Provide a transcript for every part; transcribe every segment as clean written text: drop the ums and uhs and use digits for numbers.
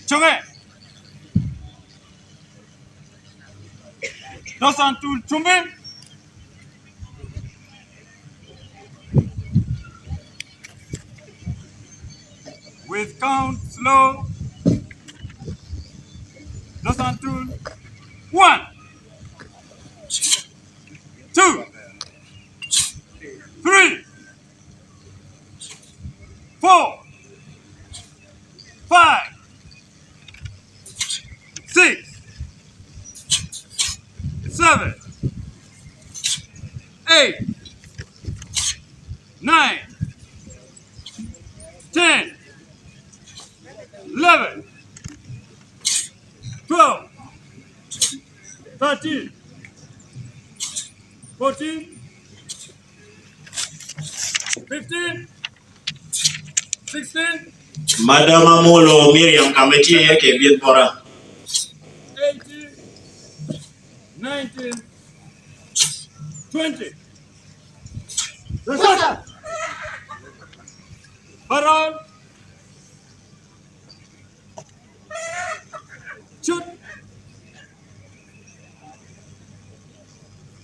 Chong. Dos and two, Chumbi. With count slow. Dos and two, 1, 2, 3, 4, 5, 6, 7, 8, 9, 10, 11, 12, 13, 14, 15, 16, Madam Amolo Miriam Kameti yake bien bora. 18, 19, 20. Harold. Shoot.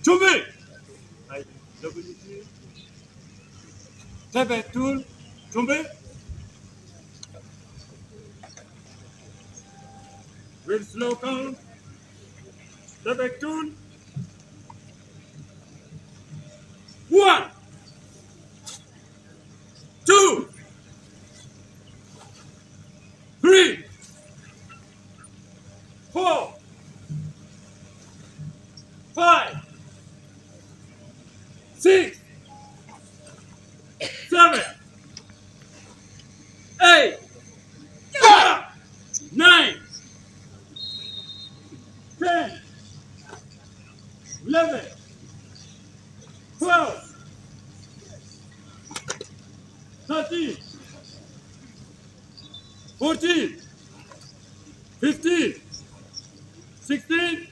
Chumbi. Step back tool. Chumbi. With slow count. Step back tool. 1, 2, 3, 4, 5, 6, 7, 8, 9, 10, 11, 12, 13, 14, 15, 16,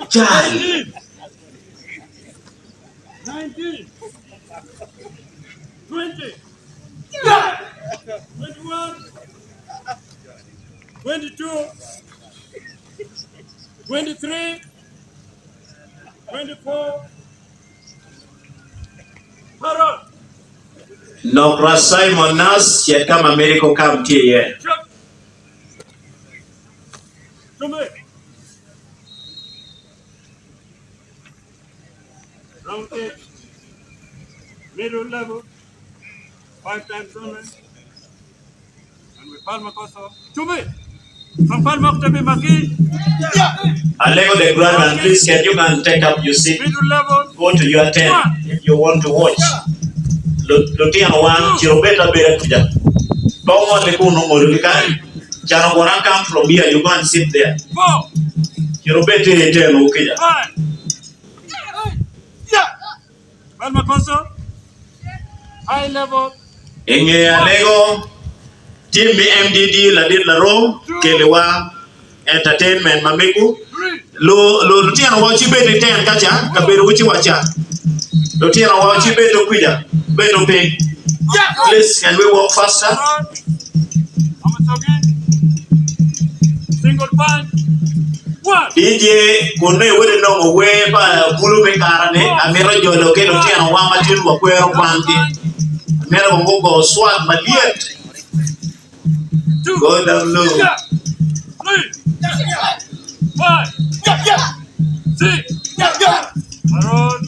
Jai. 19, 20, 21, 22, 23, 24, Harold. Nokra Simon Nas yet kama America kam tie. Round 8, middle level, 5 times only. And we palma koso. Chumbi. From palma to be maki. Alego the grandman, please can you can take up your seat? Middle level. Go to your tent if you want to watch. Lotia one, Chirobeta Bera Kuja. Bongo le kuno modificai. Jana Boran come from here, you go and sit there. 4. Chirobete ten ukija. 5. Palma koso. High level. Enge Alego. Team MDD la dit la ro kelewa entertainment mamiku lo tiana wachi bete ten kacha kabero uchi wacha lo tiana wachi bete kuja beto pay. Please can we walk faster? Single punch. 1. DJ kone wede no we pa Gulu be karane amero jolo ke lo tiana wa matin wa kwero kwanti amero bongo swag maliet. Go down low. 3, 5, 6. Harold.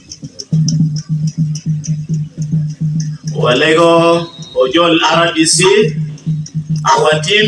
Walego Ojol RDC, our team